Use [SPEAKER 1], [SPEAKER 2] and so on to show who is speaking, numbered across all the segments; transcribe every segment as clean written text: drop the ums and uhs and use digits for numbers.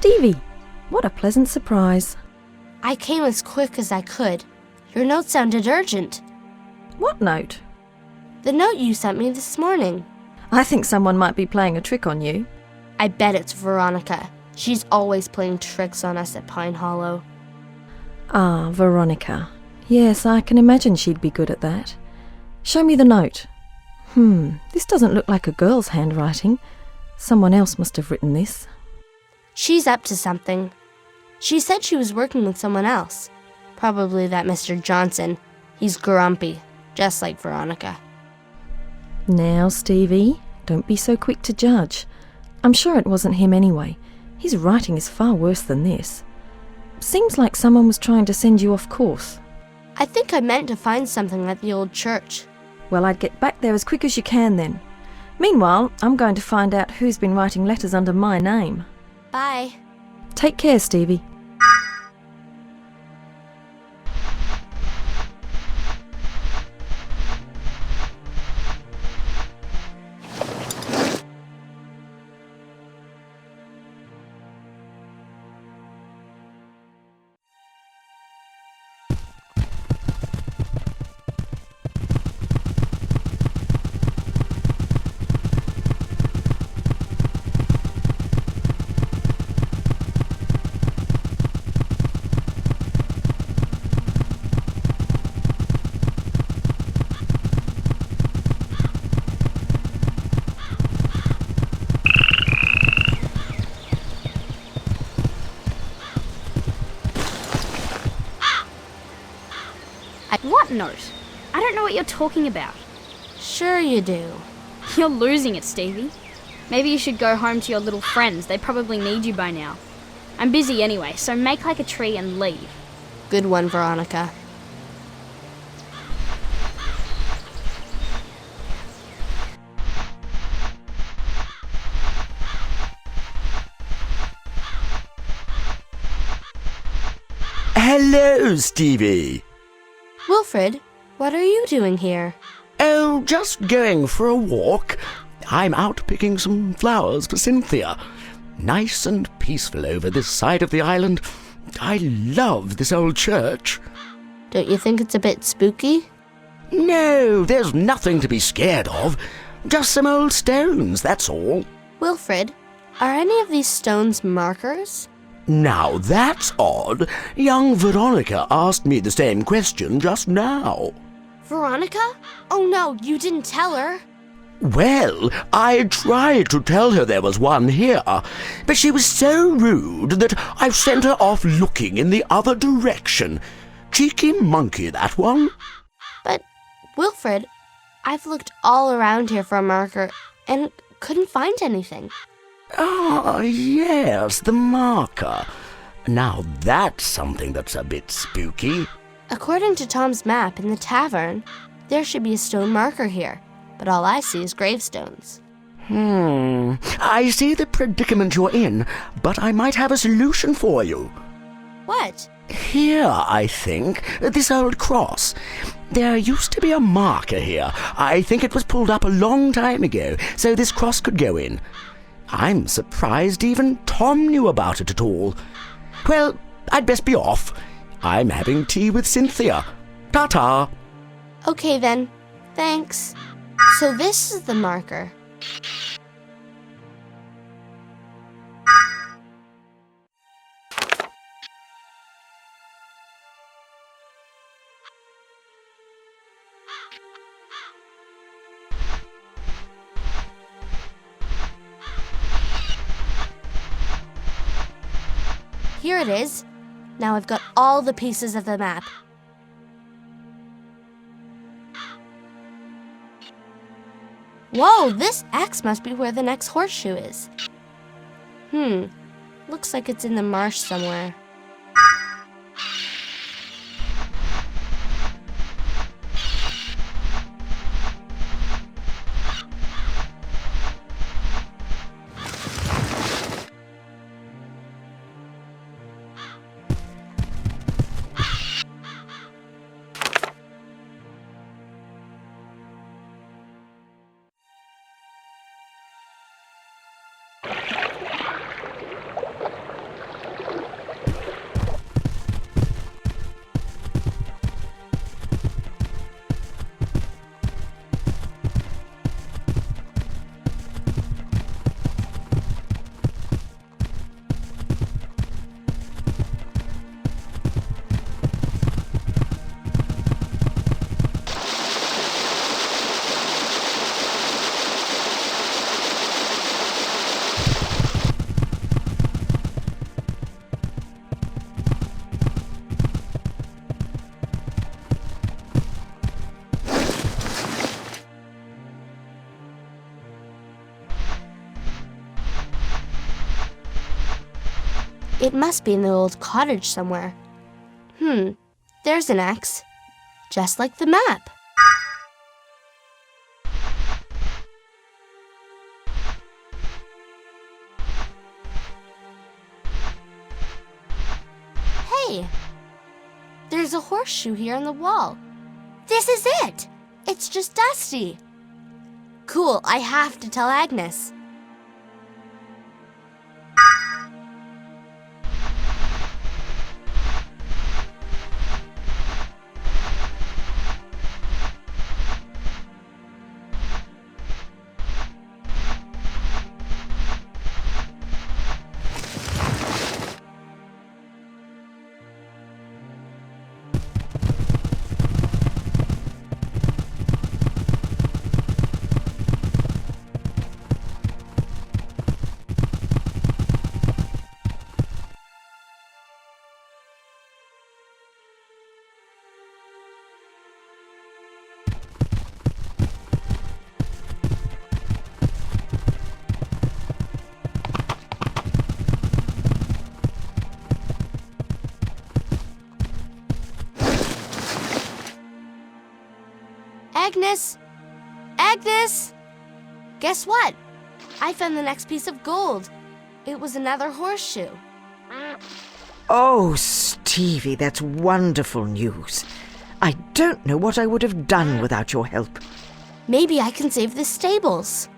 [SPEAKER 1] Stevie, what a pleasant surprise.
[SPEAKER 2] I came as quick as I could. Your note sounded urgent.
[SPEAKER 1] What note?
[SPEAKER 2] The note you sent me this morning.
[SPEAKER 1] I think someone might be playing a trick on you.
[SPEAKER 2] I bet it's Veronica. She's always playing tricks on us at Pine Hollow.
[SPEAKER 1] Ah, Veronica. Yes, I can imagine she'd be good at that. Show me the note. This doesn't look like a girl's handwriting. Someone else must have written this.
[SPEAKER 2] She's up to something. She said she was working with someone else. Probably that Mr. Johnson. He's grumpy, just like Veronica.
[SPEAKER 1] Now, Stevie, don't be so quick to judge. I'm sure it wasn't him anyway. His writing is far worse than this. Seems like someone was trying to send you off course.
[SPEAKER 2] I think I meant to find something at the old church.
[SPEAKER 1] Well, I'd get back there as quick as you can then. Meanwhile, I'm going to find out who's been writing letters under my name.
[SPEAKER 2] Bye.
[SPEAKER 1] Take care, Stevie.
[SPEAKER 3] What note? I don't know what you're talking about.
[SPEAKER 2] Sure you do.
[SPEAKER 3] You're losing it, Stevie. Maybe you should go home to your little friends. They probably need you by now. I'm busy anyway, so make like a tree and leave.
[SPEAKER 2] Good one, Veronica.
[SPEAKER 4] Hello, Stevie.
[SPEAKER 2] Wilfred, what are you doing here?
[SPEAKER 4] Oh, just going for a walk. I'm out picking some flowers for Cynthia. Nice and peaceful over this side of the island. I love this old church.
[SPEAKER 2] Don't you think it's a bit spooky?
[SPEAKER 4] No, there's nothing to be scared of. Just some old stones, that's all.
[SPEAKER 2] Wilfred, are any of these stones markers?
[SPEAKER 4] Now that's odd. Young Veronica asked me the same question just now.
[SPEAKER 2] Veronica? Oh no, you didn't tell her.
[SPEAKER 4] Well, I tried to tell her there was one here, but she was so rude that I've sent her off looking in the other direction. Cheeky monkey, that one.
[SPEAKER 2] But, Wilfred, I've looked all around here for a marker and couldn't find anything.
[SPEAKER 4] Ah, yes, the marker. Now that's something that's a bit spooky.
[SPEAKER 2] According to Tom's map in the tavern, there should be a stone marker here, but all I see is gravestones.
[SPEAKER 4] I see the predicament you're in, but I might have a solution for you.
[SPEAKER 2] What?
[SPEAKER 4] Here, I think, this old cross. There used to be a marker here. I think it was pulled up a long time ago, so this cross could go in. I'm surprised even Tom knew about it at all. Well, I'd best be off. I'm having tea with Cynthia. Ta-ta.
[SPEAKER 2] Okay then, thanks. So this is the marker. Here it is. Now I've got all the pieces of the map. Whoa, this X must be where the next horseshoe is. Looks like it's in the marsh somewhere. It must be in the old cottage somewhere. There's an X. Just like the map. Hey! There's a horseshoe here on the wall. This is it! It's just dusty. Cool, I have to tell Agnes. Agnes! Agnes! Guess what? I found the next piece of gold. It was another horseshoe.
[SPEAKER 5] Oh, Stevie, that's wonderful news. I don't know what I would have done without your help.
[SPEAKER 2] Maybe I can save the stables.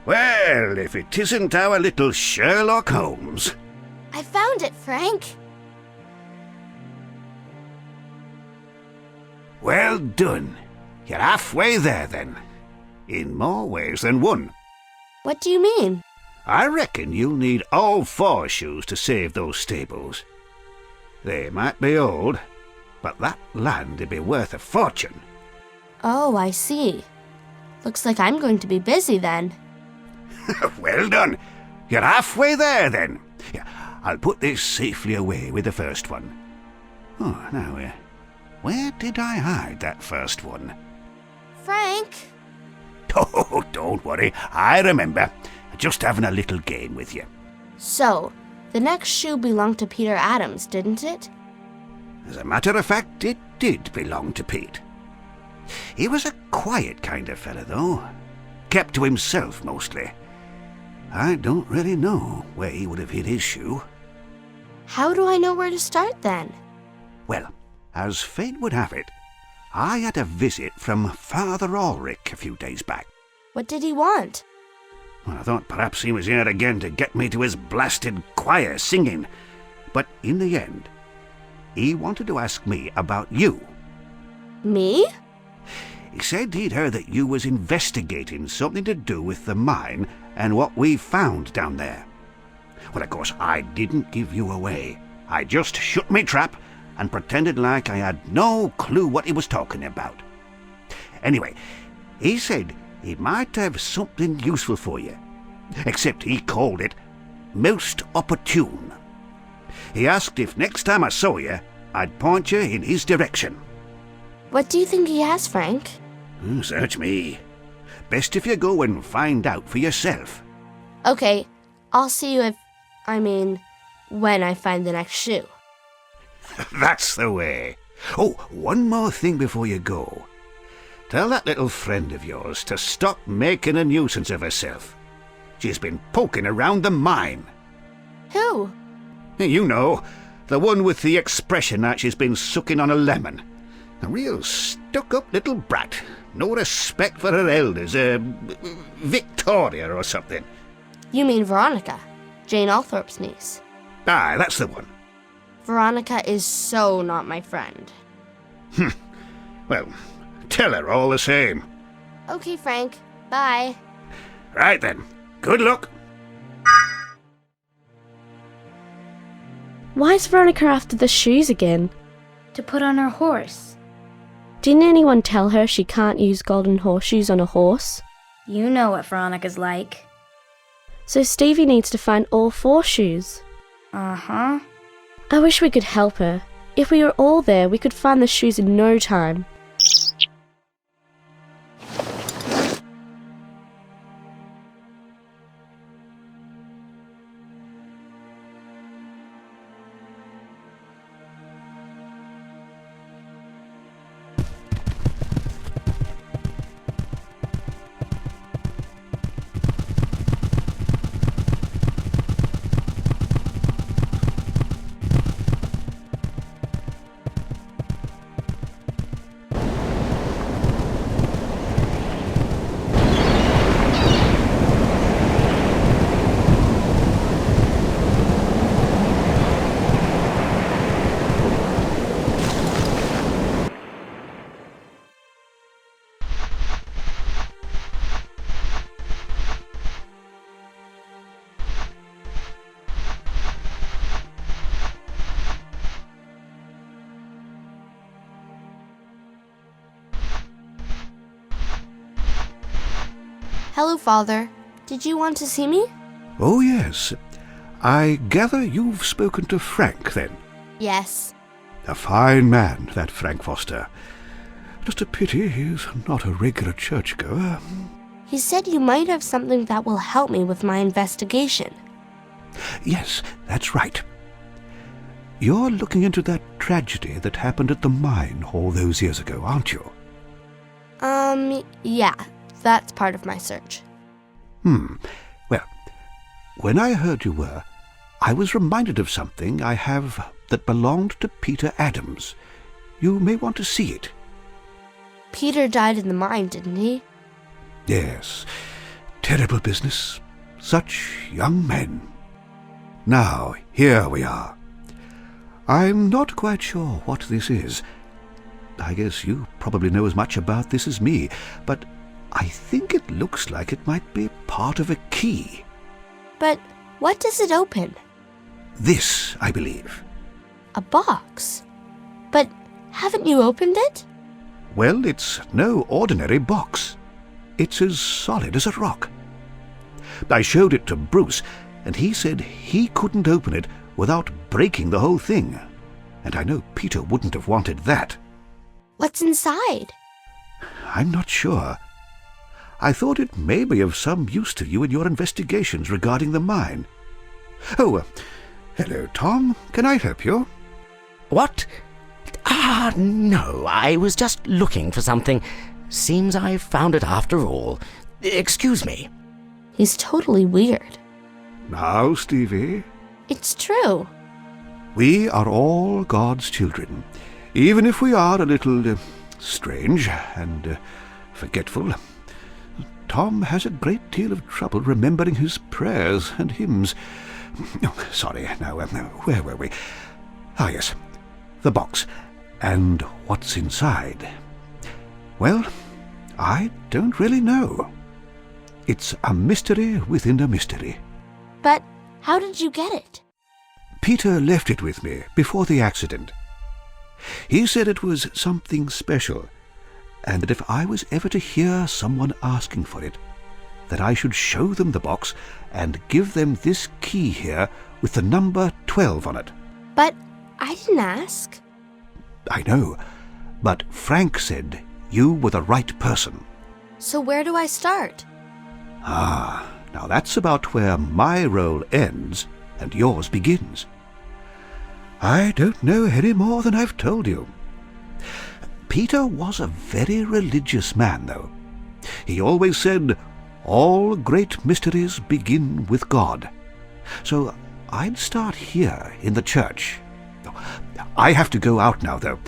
[SPEAKER 6] Well, if it isn't our little Sherlock Holmes.
[SPEAKER 2] I found it, Frank.
[SPEAKER 6] Well done. You're halfway there, then. In more ways than one.
[SPEAKER 2] What do you mean?
[SPEAKER 6] I reckon you'll need all 4 shoes to save those stables. They might be old, but that land'd be worth a fortune.
[SPEAKER 2] Oh, I see. Looks like I'm going to be busy then.
[SPEAKER 6] Well done. You're halfway there, then. Yeah, I'll put this safely away with the first one. Oh, now, where did I hide that first one?
[SPEAKER 2] Frank?
[SPEAKER 6] Oh, don't worry. I remember. Just having a little game with you.
[SPEAKER 2] So, the next shoe belonged to Peter Adams, didn't it?
[SPEAKER 6] As a matter of fact, it did belong to Pete. He was a quiet kind of fella, though. Kept to himself, mostly. I don't really know where he would have hid his shoe.
[SPEAKER 2] How do I know where to start, then?
[SPEAKER 6] Well, as fate would have it, I had a visit from Father Ulrich a few days back.
[SPEAKER 2] What did he want?
[SPEAKER 6] Well, I thought perhaps he was here again to get me to his blasted choir singing. But in the end, he wanted to ask me about you.
[SPEAKER 2] Me?
[SPEAKER 6] He said he'd heard that you was investigating something to do with the mine and what we found down there. Well, of course, I didn't give you away. I just shut me trap and pretended like I had no clue what he was talking about. Anyway, he said he might have something useful for you, except he called it most opportune. He asked if next time I saw you, I'd point you in his direction.
[SPEAKER 2] What do you think he has, Frank?
[SPEAKER 6] Search me. Best if you go and find out for yourself.
[SPEAKER 2] Okay, I'll see you when I find the next shoe.
[SPEAKER 6] That's the way. Oh, one more thing before you go. Tell that little friend of yours to stop making a nuisance of herself. She's been poking around the mine.
[SPEAKER 2] Who?
[SPEAKER 6] You know, the one with the expression that she's been sucking on a lemon. A real stuck-up little brat. No respect for her elders. Victoria or something.
[SPEAKER 2] You mean Veronica, Jane Althorpe's niece.
[SPEAKER 6] Aye, that's the one.
[SPEAKER 2] Veronica is so not my friend.
[SPEAKER 6] Well, tell her all the same.
[SPEAKER 2] Okay, Frank. Bye.
[SPEAKER 6] Right then. Good luck.
[SPEAKER 7] Why is Veronica after the shoes again?
[SPEAKER 3] To put on her horse.
[SPEAKER 7] Didn't anyone tell her she can't use golden horseshoes on a horse?
[SPEAKER 3] You know what Veronica's like.
[SPEAKER 7] So Stevie needs to find all 4 shoes.
[SPEAKER 3] Uh-huh.
[SPEAKER 7] I wish we could help her. If we were all there, we could find the shoes in no time.
[SPEAKER 2] Hello, Father. Did you want to see me?
[SPEAKER 6] Oh, yes. I gather you've spoken to Frank, then.
[SPEAKER 2] Yes.
[SPEAKER 6] A fine man, that Frank Foster. Just a pity he's not a regular churchgoer.
[SPEAKER 2] He said you might have something that will help me with my investigation.
[SPEAKER 6] Yes, that's right. You're looking into that tragedy that happened at the mine all those years ago, aren't you?
[SPEAKER 2] Yeah. That's part of my search.
[SPEAKER 6] Well, when I heard you were, I was reminded of something I have that belonged to Peter Adams. You may want to see it.
[SPEAKER 2] Peter died in the mine, didn't he?
[SPEAKER 6] Yes. Terrible business. Such young men. Now, here we are. I'm not quite sure what this is. I guess you probably know as much about this as me, but I think it looks like it might be part of a key.
[SPEAKER 2] But what does it open?
[SPEAKER 6] This, I believe.
[SPEAKER 2] A box? But haven't you opened it?
[SPEAKER 6] Well, it's no ordinary box. It's as solid as a rock. I showed it to Bruce, and he said he couldn't open it without breaking the whole thing. And I know Peter wouldn't have wanted that.
[SPEAKER 2] What's inside?
[SPEAKER 6] I'm not sure. I thought it may be of some use to you in your investigations regarding the mine. Oh, hello, Tom. Can I help you?
[SPEAKER 4] What? No, I was just looking for something. Seems I've found it after all. Excuse me.
[SPEAKER 2] He's totally weird.
[SPEAKER 6] Now, Stevie.
[SPEAKER 2] It's true.
[SPEAKER 6] We are all God's children, even if we are a little strange and forgetful. Tom has a great deal of trouble remembering his prayers and hymns. Sorry, now, where were we? Ah, yes, the box. And what's inside? Well, I don't really know. It's a mystery within a mystery.
[SPEAKER 2] But how did you get it?
[SPEAKER 6] Peter left it with me before the accident. He said it was something special, and that if I was ever to hear someone asking for it, that I should show them the box and give them this key here with the number 12 on it.
[SPEAKER 2] But I didn't ask.
[SPEAKER 6] I know, but Frank said you were the right person.
[SPEAKER 2] So where do I start?
[SPEAKER 6] Now that's about where my role ends and yours begins. I don't know any more than I've told you. Peter was a very religious man, though. He always said, all great mysteries begin with God. So I'd start here in the church. I have to go out now, though.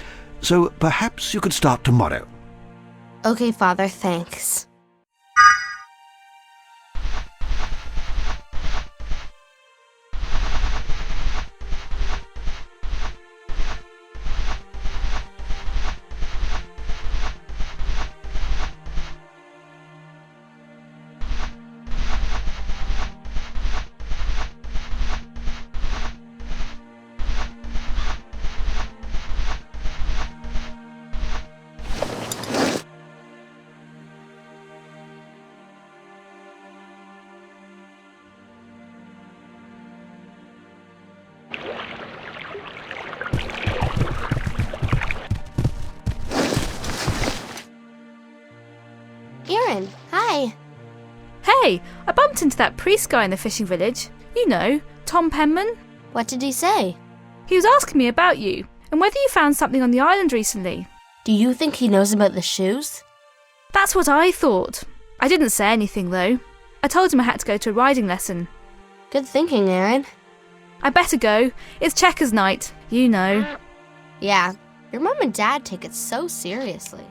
[SPEAKER 6] So perhaps you could start tomorrow.
[SPEAKER 2] Okay, Father, thanks. Erin, hi.
[SPEAKER 8] Hey, I bumped into that priest guy in the fishing village. You know, Tom Penman.
[SPEAKER 2] What did he say?
[SPEAKER 8] He was asking me about you and whether you found something on the island recently.
[SPEAKER 2] Do you think he knows about the shoes?
[SPEAKER 8] That's what I thought. I didn't say anything though. I told him I had to go to a riding lesson.
[SPEAKER 2] Good thinking, Erin.
[SPEAKER 8] I better go. It's checkers night, you know.
[SPEAKER 2] Yeah, your mom and dad take it so seriously.